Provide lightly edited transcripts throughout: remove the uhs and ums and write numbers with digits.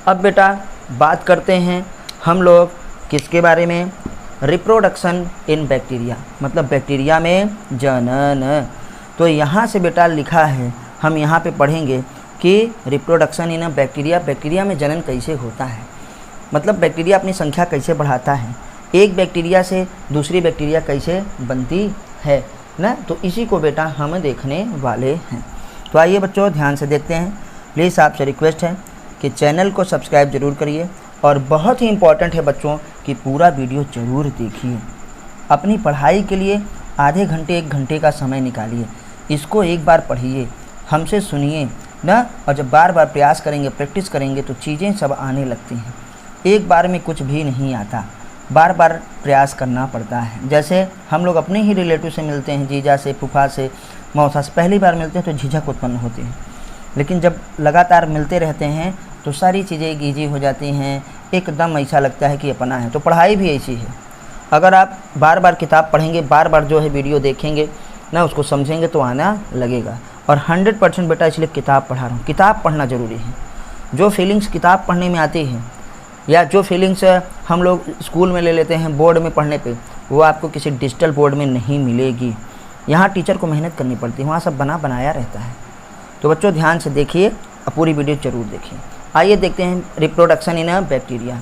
अब बेटा बात करते हैं हम लोग किसके बारे में, रिप्रोडक्शन इन बैक्टीरिया, मतलब बैक्टीरिया में जनन। तो यहाँ से बेटा लिखा है, हम यहाँ पे पढ़ेंगे कि रिप्रोडक्शन इन बैक्टीरिया, बैक्टीरिया में जनन कैसे होता है, मतलब बैक्टीरिया अपनी संख्या कैसे बढ़ाता है, एक बैक्टीरिया से दूसरी बैक्टीरिया कैसे बनती है ना। तो इसी को बेटा हम देखने वाले हैं। तो आइए बच्चों ध्यान से देखते हैं। प्लीज़ आपसे रिक्वेस्ट है कि चैनल को सब्सक्राइब ज़रूर करिए, और बहुत ही इम्पॉर्टेंट है बच्चों कि पूरा वीडियो ज़रूर देखिए। अपनी पढ़ाई के लिए आधे घंटे 1 घंटे का समय निकालिए, इसको एक बार पढ़िए, हमसे सुनिए ना, और जब बार बार प्रयास करेंगे, प्रैक्टिस करेंगे तो चीज़ें सब आने लगती हैं। एक बार में कुछ भी नहीं आता, बार बार प्रयास करना पड़ता है। जैसे हम लोग अपने ही रिलेटिव से मिलते हैं, जीजा से, फूफा से, मौसा से, पहली बार मिलते हैं तो झिझक उत्पन्न होती है, लेकिन जब लगातार मिलते रहते हैं तो सारी चीज़ें ईजी हो जाती हैं, एकदम ऐसा लगता है कि अपना है। तो पढ़ाई भी ऐसी है, अगर आप बार बार किताब पढ़ेंगे, बार बार जो है वीडियो देखेंगे ना, उसको समझेंगे तो आना लगेगा। और 100% बेटा इसलिए किताब पढ़ा रहा हूँ, किताब पढ़ना ज़रूरी है। जो फीलिंग्स किताब पढ़ने में आती है, या जो फीलिंग्स हम लोग स्कूल में ले लेते हैं बोर्ड में पढ़ने पे, वो आपको किसी डिजिटल बोर्ड में नहीं मिलेगी। यहाँ टीचर को मेहनत करनी पड़ती है, वहाँ सब बनाया रहता है। तो बच्चों ध्यान से देखिए, पूरी वीडियो ज़रूर देखिए। आइए देखते हैं रिप्रोडक्शन इन बैक्टीरिया।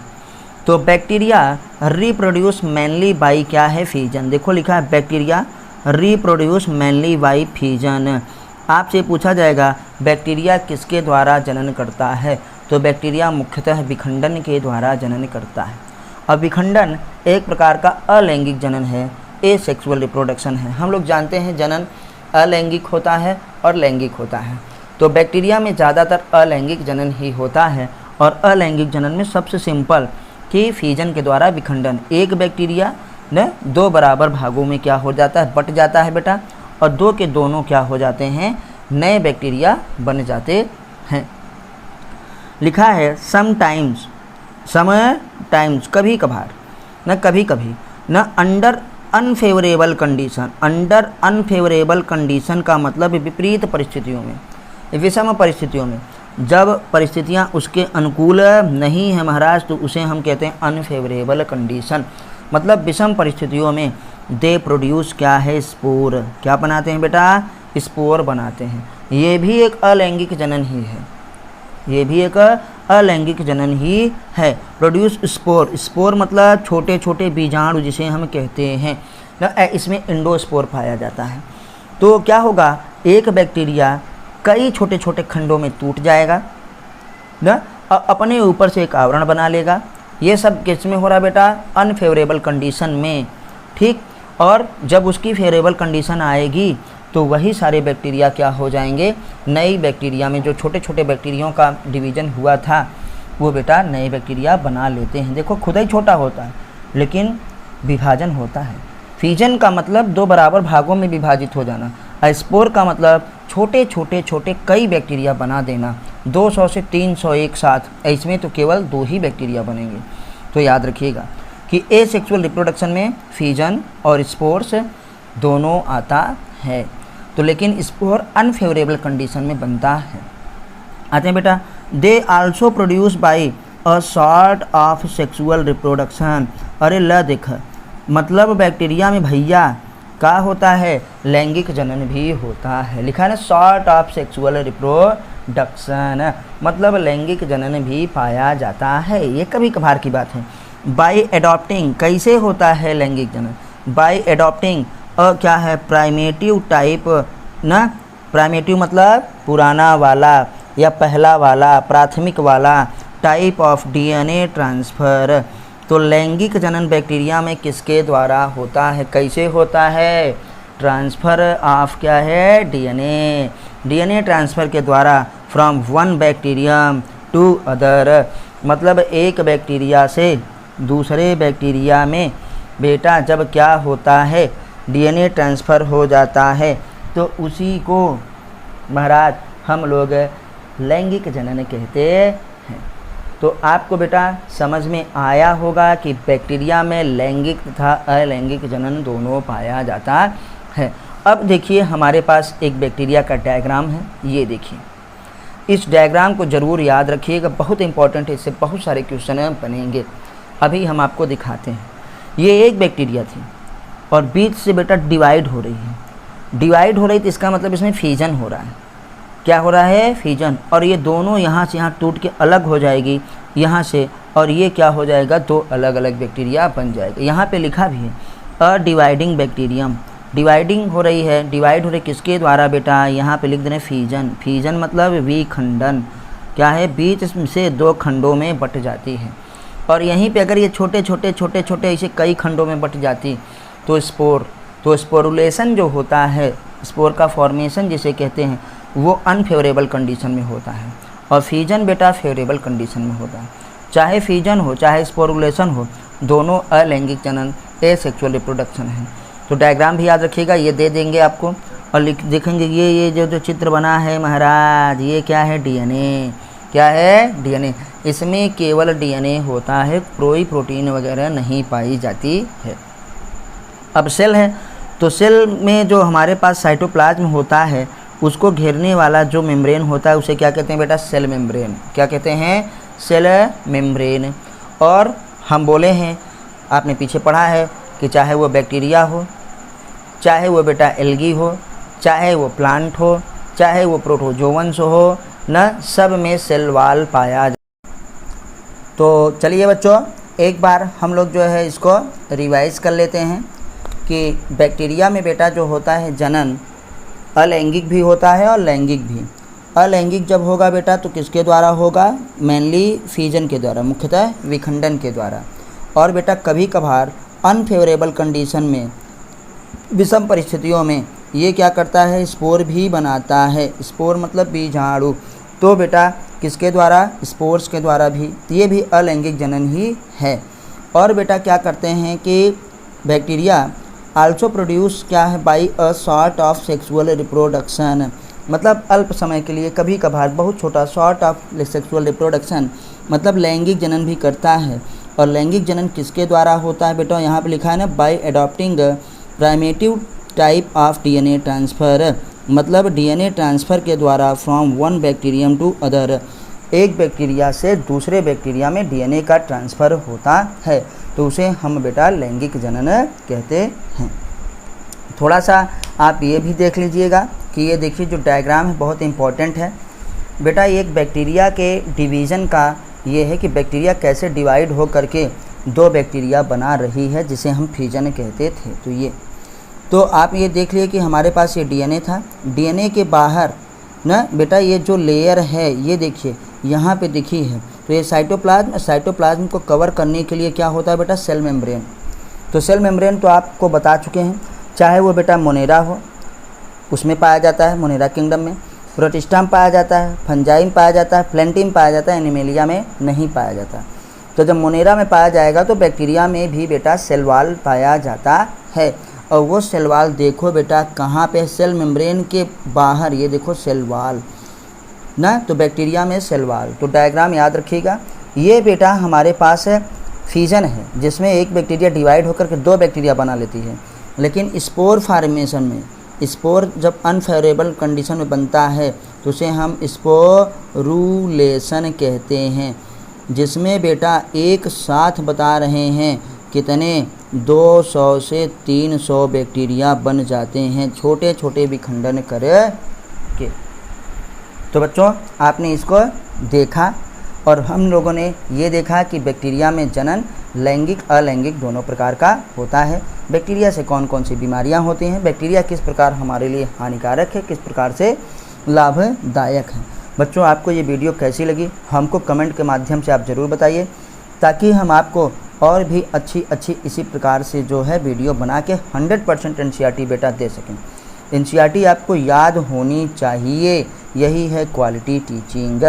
तो बैक्टीरिया रिप्रोड्यूस मेनली बाई क्या है, फीजन। देखो लिखा है bacteria reproduce mainly by fission. आपसे पूछा जाएगा बैक्टीरिया किसके द्वारा जनन करता है, तो बैक्टीरिया मुख्यतः विखंडन के द्वारा जनन करता है। और विखंडन एक प्रकार का अलैंगिक जनन है, एसेक्सुअल रिप्रोडक्शन है। हम लोग जानते हैं जनन अलैंगिक होता है और लैंगिक होता है, तो बैक्टीरिया में ज़्यादातर अलैंगिक जनन ही होता है। और अलैंगिक जनन में सबसे सिंपल कि फीजन के द्वारा विखंडन, एक बैक्टीरिया न 2 बराबर भागों में क्या हो जाता है, बट जाता है बेटा, और 2 के दोनों क्या हो जाते हैं, नए बैक्टीरिया बन जाते हैं। लिखा है समटाइम्स, कभी कभार न कभी कभी न, under unfavourable condition. Under unfavourable condition का मतलब विपरीत परिस्थितियों में, विषम परिस्थितियों में, जब परिस्थितियां उसके अनुकूल नहीं है महाराज, तो उसे हम कहते हैं अनफेवरेबल कंडीशन। मतलब विषम परिस्थितियों में दे प्रोड्यूस क्या है, स्पोर। क्या बनाते हैं बेटा, स्पोर बनाते हैं। ये भी एक अलैंगिक जनन ही है, ये भी एक अलैंगिक जनन ही है। प्रोड्यूस स्पोर, स्पोर मतलब छोटे छोटे बीजाणु जिसे हम कहते हैं ना, इसमें इंडोस्पोर पाया जाता है। तो क्या होगा, एक बैक्टीरिया कई छोटे छोटे खंडों में टूट जाएगा ना, अपने ऊपर से एक आवरण बना लेगा। ये सब किस में हो रहा है बेटा, अनफेवरेबल कंडीशन में, ठीक। और जब उसकी फेवरेबल कंडीशन आएगी तो वही सारे बैक्टीरिया क्या हो जाएंगे, नई बैक्टीरिया में जो छोटे छोटे बैक्टीरियों का डिवीज़न हुआ था वो बेटा नए बैक्टीरिया बना लेते हैं। देखो खुद ही छोटा होता है लेकिन विभाजन होता है। फीजन का मतलब 2 बराबर भागों में विभाजित हो जाना, स्पोर का मतलब छोटे कई बैक्टीरिया बना देना, 200 से 300 एक साथ। इसमें तो केवल 2 ही बैक्टीरिया बनेंगे। तो याद रखिएगा कि एसेक्सुअल रिप्रोडक्शन में फीजन और स्पोर्स दोनों आता है। तो लेकिन स्पोर अनफेवरेबल कंडीशन में बनता है। आते हैं बेटा, they also produce by a sort of sexual reproduction. अरे ल देख, मतलब बैक्टीरिया में भैया क्या होता है, लैंगिक जनन भी होता है। लिखा है ना, सॉर्ट ऑफ सेक्सुअल रिप्रोडक्शन, मतलब लैंगिक जनन भी पाया जाता है। ये कभी कभार की बात है। बाई एडॉप्टिंग, कैसे होता है लैंगिक जनन, बाई एडॉप्टिंग क्या है, प्राइमेटिव टाइप ना, प्राइमेटिव मतलब पुराना वाला या पहला वाला, प्राथमिक वाला टाइप ऑफ डीएनए ट्रांसफ़र। तो लैंगिक जनन बैक्टीरिया में किसके द्वारा होता है, कैसे होता है, ट्रांसफ़र ऑफ क्या है, डीएनए, डीएनए ट्रांसफ़र के द्वारा from one bacterium to other. मतलब एक बैक्टीरिया से दूसरे बैक्टीरिया में बेटा जब क्या होता है, डीएनए ट्रांसफ़र हो जाता है, तो उसी को महाराज हम लोग लैंगिक जनन कहते हैं। तो आपको बेटा समझ में आया होगा कि बैक्टीरिया में लैंगिक तथा अलैंगिक जनन दोनों पाया जाता है। अब देखिए हमारे पास एक बैक्टीरिया का डायग्राम है, ये देखिए। इस डायग्राम को ज़रूर याद रखिएगा, बहुत इंपॉर्टेंट है, इससे बहुत सारे क्वेश्चन बनेंगे। अभी हम आपको दिखाते हैं। ये एक बैक्टीरिया थी और बीच से बेटा डिवाइड हो रही है। डिवाइड हो रही तो इसका मतलब इसमें फ्यूजन हो रहा है। क्या हो रहा है? फ्यूजन। और ये दोनों यहाँ से यहाँ टूट के अलग हो जाएगी यहाँ से, और ये क्या हो जाएगा? दो अलग अलग बैक्टीरिया बन जाएगा। यहाँ पे लिखा भी है अ डिवाइडिंग बैक्टीरियम। डिवाइडिंग हो रही है, डिवाइड हो रही किसके द्वारा बेटा? यहाँ पे लिख दे रहे फ्यूजन। फ्यूजन मतलब विखंडन। क्या है? बीच से दो खंडों में बट जाती है। और यहीं पे अगर ये छोटे छोटे छोटे छोटे ऐसे कई खंडों में बट जाती तो स्पोर, तो स्पोरुलेशन जो होता है, स्पोर का फॉर्मेशन जिसे कहते हैं, वो अनफेवरेबल कंडीशन में होता है और फ्यूजन बेटा फेवरेबल कंडीशन में होता है। चाहे फ्यूजन हो चाहे स्पोरुलेशन हो, दोनों अलैंगिक जनन एसेक्सुअल रिप्रोडक्शन है। तो डायग्राम भी याद रखिएगा, ये दे देंगे आपको और देखेंगे ये जो चित्र बना है महाराज, ये क्या है? डीएनए। क्या है? डीएनए। इसमें केवल डीएनए होता है, कोई प्रोटीन वगैरह नहीं पाई जाती है। अब सेल है, तो सेल में जो हमारे पास साइटोप्लाज्म होता है, उसको घेरने वाला जो मेम्ब्रेन होता है उसे क्या कहते हैं बेटा? Cell membrane. क्या कहते हैं? Cell membrane. और हम बोले हैं, आपने पीछे पढ़ा है कि चाहे वो बैक्टीरिया हो, चाहे वो बेटा एल्गी हो, चाहे वो प्लांट हो, चाहे वो प्रोटोजोवंस हो, न सब में सेल वॉल पाया जाए। तो चलिए बच्चों, एक बार हम लोग जो है इसको रिवाइज कर लेते हैं कि बैक्टीरिया में बेटा जो होता है जनन, अलैंगिक भी होता है और लैंगिक भी। अलैंगिक जब होगा बेटा तो किसके द्वारा होगा? मेनली फ्यूजन के द्वारा, मुख्यतः विखंडन के द्वारा। और बेटा कभी कभार अनफेवरेबल कंडीशन में, विषम परिस्थितियों में ये क्या करता है? स्पोर भी बनाता है। स्पोर मतलब बीजाणु। तो बेटा किसके द्वारा? स्पोर्स के द्वारा भी। ये भी अलैंगिक जनन ही है। और बेटा क्या करते हैं कि बैक्टीरिया आल्सो प्रोड्यूस क्या है? By a sort of sexual reproduction, मतलब अल्प समय के लिए, कभी कभार बहुत छोटा, सॉर्ट ऑफ सेक्सुअल रिप्रोडक्शन मतलब लैंगिक जनन भी करता है। और लैंगिक जनन किसके द्वारा होता है बेटा? यहाँ पे लिखा है ना, by adopting primitive type of DNA transfer, मतलब डीएनए ट्रांसफ़र के द्वारा from one bacterium to other. एक बैक्टीरिया से दूसरे बैक्टीरिया में डीएनए का ट्रांसफ़र होता है, तो उसे हम बेटा लैंगिक जनन कहते हैं। थोड़ा सा आप ये भी देख लीजिएगा कि ये देखिए जो डायग्राम है बहुत इम्पॉर्टेंट है बेटा। एक बैक्टीरिया के डिवीज़न का ये है कि बैक्टीरिया कैसे डिवाइड हो करके दो बैक्टीरिया बना रही है, जिसे हम फ्यूजन कहते थे। तो ये तो आप ये देख लिए कि हमारे पास ये डीएनए था। डीएनए के बाहर ना बेटा ये जो लेयर है, ये देखिए यहाँ पे दिखी है, तो ये साइटोप्लाज्म, साइटोप्लाज्म को कवर करने के लिए क्या होता है बेटा? Cell membrane. तो सेल मेम्ब्रेन तो आपको बता चुके हैं, चाहे वो बेटा मोनेरा हो, उसमें पाया जाता है, मोनेरा किंगडम में। प्रोटिस्टा में पाया जाता है, फंजाई में पाया जाता है, प्लेंटी में पाया जाता है, एनिमेलिया में नहीं पाया जाता। तो जब मोनेरा में पाया जाएगा तो बैक्टीरिया में भी बेटा सेल वॉल पाया जाता है। और वो सेल वॉल देखो बेटा कहाँ पे? सेल मेम्ब्रेन के बाहर, ये देखो सेल वॉल ना, तो बैक्टीरिया में सेल वॉल। तो डायग्राम याद रखिएगा। ये बेटा हमारे पास है फ्यूजन है, जिसमें एक बैक्टीरिया डिवाइड होकर के दो बैक्टीरिया बना लेती है। लेकिन स्पोर फॉर्मेशन में, स्पोर जब अनफेवरेबल कंडीशन में बनता है तो उसे हम स्पोरुलेशन कहते हैं, जिसमें बेटा एक साथ बता रहे हैं कितने 200 से 300 बैक्टीरिया बन जाते हैं, छोटे छोटे विखंडन करके। तो बच्चों आपने इसको देखा और हम लोगों ने ये देखा कि बैक्टीरिया में जनन लैंगिक अलैंगिक दोनों प्रकार का होता है। बैक्टीरिया से कौन कौन सी बीमारियां होती हैं, बैक्टीरिया किस प्रकार हमारे लिए हानिकारक है, किस प्रकार से लाभदायक है। बच्चों आपको ये वीडियो कैसी लगी हमको कमेंट के माध्यम से आप ज़रूर बताइए, ताकि हम आपको और भी अच्छी इसी प्रकार से जो है वीडियो बना के 100% एनसीईआरटी बेटा दे सकें। एनसीईआरटी आपको याद होनी चाहिए, यही है क्वालिटी टीचिंग।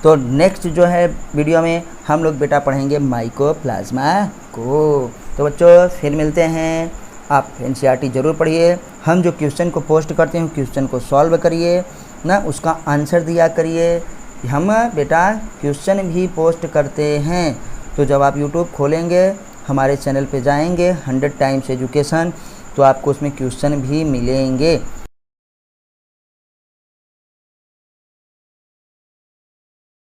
तो नेक्स्ट जो है वीडियो में हम लोग बेटा पढ़ेंगे माइकोप्लाज्मा को। तो बच्चों फिर मिलते हैं, आप एनसीईआरटी ज़रूर पढ़िए। हम जो क्वेश्चन को पोस्ट करते हैं क्वेश्चन को सॉल्व करिए ना, उसका आंसर दिया करिए। हम बेटा क्वेश्चन भी पोस्ट करते हैं, तो जब आप यूट्यूब खोलेंगे हमारे चैनल पे जाएंगे 100 टाइम्स एजुकेशन, तो आपको उसमें क्वेश्चन भी मिलेंगे।